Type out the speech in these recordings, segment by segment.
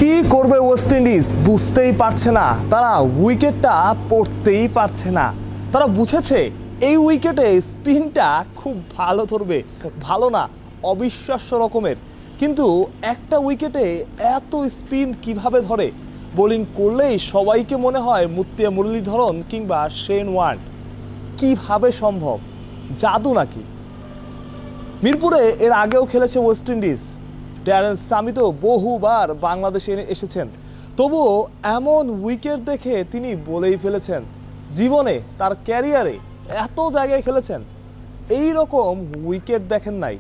কি করবে West Indies বুঝতেই পারছে না, তারা উইকেটটা পড়তেই পারছে না। তারা বুঝেছে এই উইকেটে স্পিনটা খুব ভালো ধরবে, ভালো না অবিশ্বাস্য রকমের, কিন্তু একটা উইকেটে এত স্পিন কিভাবে ধরে? বোলিং করলেই সবাইকে মনে হয় মুত্তিয়া মুরলীধরন কিংবা শেন ওয়ার্ন। কিভাবে সম্ভব? জাদু নাকি? মিরপুরে এর আগেও খেলেছে ওয়েস্ট ইন্ডিজ, ড্যারেন সামি তো বহুবার বাংলাদেশে এসেছেন, তবুও এমন উইকেট দেখে তিনি বলেই ফেলেছেন জীবনে তার ক্যারিয়ারে এত জায়গায় খেলেছেন এই রকম উইকেট দেখেন নাই।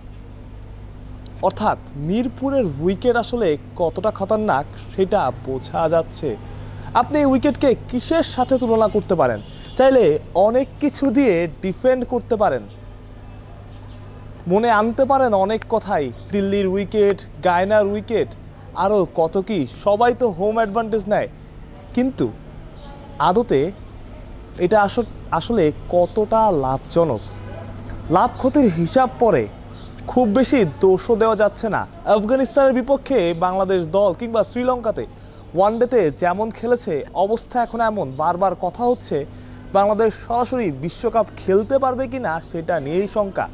অর্থাৎ মিরপুরের উইকেট আসলে কতটা খতরনাক সেটা বোঝা যাচ্ছে। আপনি এই উইকেটকে কিসের সাথে তুলনা করতে পারেন? চাইলে অনেক কিছু দিয়ে ডিফেন্ড করতে পারেন, মনে আনতে পারেন অনেক কথাই, দিল্লির উইকেট, গায়নার উইকেট, আরও কত কি। সবাই তো হোম অ্যাডভান্টেজ নেয়, কিন্তু আদতে এটা আসলে কতটা লাভজনক? লাভ ক্ষতির হিসাব পরে খুব বেশি দোষও দেওয়া যাচ্ছে না। আফগানিস্তানের বিপক্ষে বাংলাদেশ দল কিংবা শ্রীলঙ্কাতে ওয়ানডেতে যেমন খেলেছে, অবস্থা এখন এমন, বারবার কথা হচ্ছে বাংলাদেশ সরাসরি বিশ্বকাপ খেলতে পারবে কিনা সেটা নিয়েই শঙ্কা।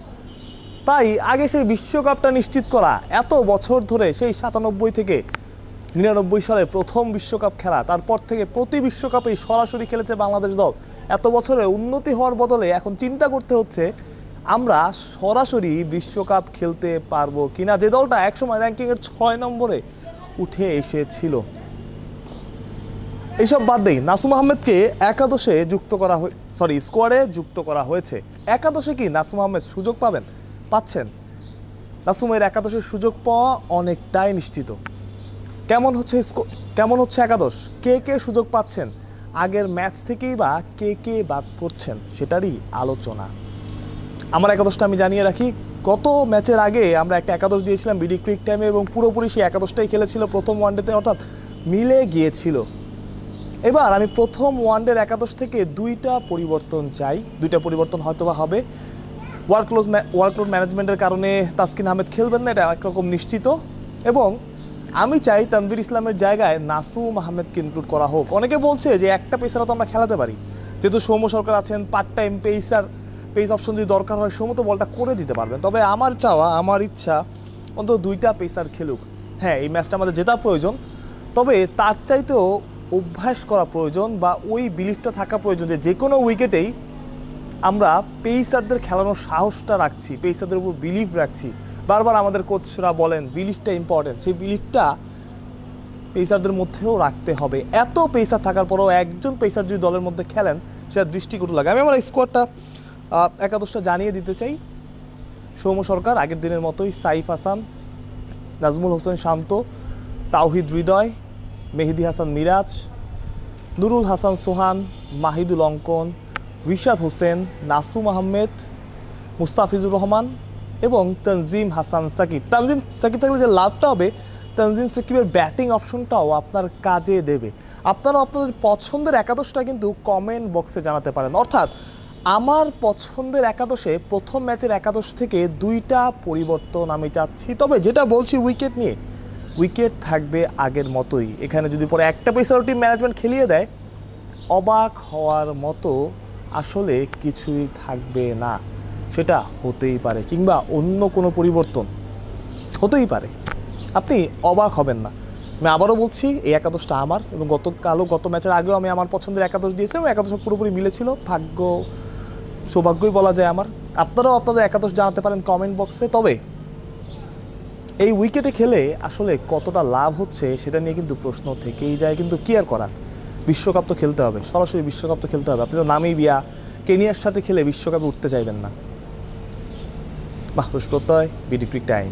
তাই আগে সেই বিশ্বকাপটা নিশ্চিত করা, এত বছর ধরে সেই 97 থেকে 99 সালে প্রথম বিশ্বকাপ খেলা, তারপর থেকে প্রতি বিশ্বকাপেই সরাসরি খেলেছে বাংলাদেশ দল। এত বছরে উন্নতি হওয়ার বদলে এখন চিন্তা করতে হচ্ছে আমরা সরাসরি বিশ্বকাপ খেলতে পারবো কিনা, যে দলটা একসময় র্যাঙ্কিংয়ের 6 নম্বরে উঠে এসেছিল। এইসব বাদ দেই, নাসুম আহমেদকে একাদশে যুক্ত করা স্কোয়াডে যুক্ত করা হয়েছে। একাদশে কি নাসুম আহমেদ সুযোগ পাচ্ছেন? নাসুমের একাদশের সুযোগ পাওয়া অনেকটাই নিশ্চিত। কেমন হচ্ছে একাদশ? কে সুযোগ পাচ্ছেন? আগের ম্যাচ থেকেই বা কে বাদ পড়ছেন সেটারই আলোচনা। আমার একাদশটা আমি জানিয়ে রাখি, গত ম্যাচের আগে আমরা একটা একাদশ দিয়েছিলাম বিডি ক্রিক টাইমে, এবং পুরোপুরি সেই একাদশটাই খেলেছিল প্রথম ওয়ানডেতে, অর্থাৎ মিলে গিয়েছিল। এবার আমি প্রথম ওয়ানডের একাদশ থেকে 2টা পরিবর্তন চাই। 2টা পরিবর্তন হয়তো বা হবে। ওয়ার্কলোড ম্যানেজমেন্টের কারণে তাসকিন আহমেদ খেলবেন না, এটা একরকম নিশ্চিত, এবং আমি চাই তানভীর ইসলামের জায়গায় নাসুম আহমেদকে ইনক্লুড করা হোক। অনেকে বলছে যে একটা পেসারও তো আমরা খেলাতে পারি, যেহেতু সৌম্য সরকার আছেন, পার্ট টাইম পেস অপশন যদি দরকার হয় সৌম্য তো বলটা করে দিতে পারবেন। তবে আমার ইচ্ছা অন্তত 2টা পেসার খেলুক। হ্যাঁ, এই ম্যাচটা আমাদের জেতা প্রয়োজন, তবে তার চাইতেও অভ্যাস করা প্রয়োজন, বা ওই বিলিফটা থাকা প্রয়োজন যে কোনো উইকেটেই আমরা পেসারদের খেলানোর সাহসটা রাখছি, পেসারদের উপর বিলিফ রাখছি। বারবার আমাদের কোচরা বলেন বিলিফটা ইম্পর্টেন্ট, সেই বিলিফটা পেসারদের মধ্যেও রাখতে হবে। এত পেসার থাকার পরেও একজন পেসার যদি দলের মধ্যে খেলেন সেটা দৃষ্টিকটু লাগে। আমি আমার স্কোয়াডটা একাদশটা জানিয়ে দিতে চাই। সৌম্য সরকার আগের দিনের মতোই, সাইফ হাসান, নাজমুল হোসেন শান্ত, তাওহিদ হৃদয়, মেহেদি হাসান মিরাজ, নুরুল হাসান সোহান, মাহিদুল অঙ্কন, রিশাদ হোসেন, নাসুম আহমেদ, মুস্তাফিজুর রহমান এবং তানজিম হাসান সাকিব। তানজিম সাকিব থাকলে যে লাভটা হবে, তানজিম সাকিবের ব্যাটিং অপশনটাও আপনার কাজে দেবে। আপনারা আপনাদের পছন্দের একাদশটা কিন্তু কমেন্ট বক্সে জানাতে পারেন। অর্থাৎ আমার পছন্দের একাদশে প্রথম ম্যাচের একাদশ থেকে 2টা পরিবর্তন আমি চাচ্ছি। তবে যেটা বলছি উইকেট নিয়ে, উইকেট থাকবে আগের মতোই। এখানে যদি পরে একটা পেসার টিম ম্যানেজমেন্ট খেলিয়ে দেয়, অবাক হওয়ার মতো আসলে কিছুই থাকবে না। সেটা হতেই পারে, কিংবা অন্য কোনো পরিবর্তন হতেই পারে, আপনি অবাক হবেন না। আমি আবারও বলছি, এই একাদশটা আমার, এবং গত ম্যাচের আগেও আমি আমার পছন্দের একাদশ দিয়েছিলাম, একাদশ পুরোপুরি মিলেছিল। সৌভাগ্যই বলা যায় আমার। আপনারাও আপনাদের একাদশ জানাতে পারেন কমেন্ট বক্সে। তবে এই উইকেটে খেলে আসলে কতটা লাভ হচ্ছে সেটা নিয়ে কিন্তু প্রশ্ন থেকেই যায়, কিন্তু কি আর করার, বিশ্বকাপ তো খেলতে হবে, সরাসরি বিশ্বকাপ তো খেলতে হবে। আপনি তো নামিবিয়া, কেনিয়ার সাথে খেলে বিশ্বকাপে উঠতে চাইবেন না। বাহ, প্রত্যয়, বিডি ক্রিক টাইম।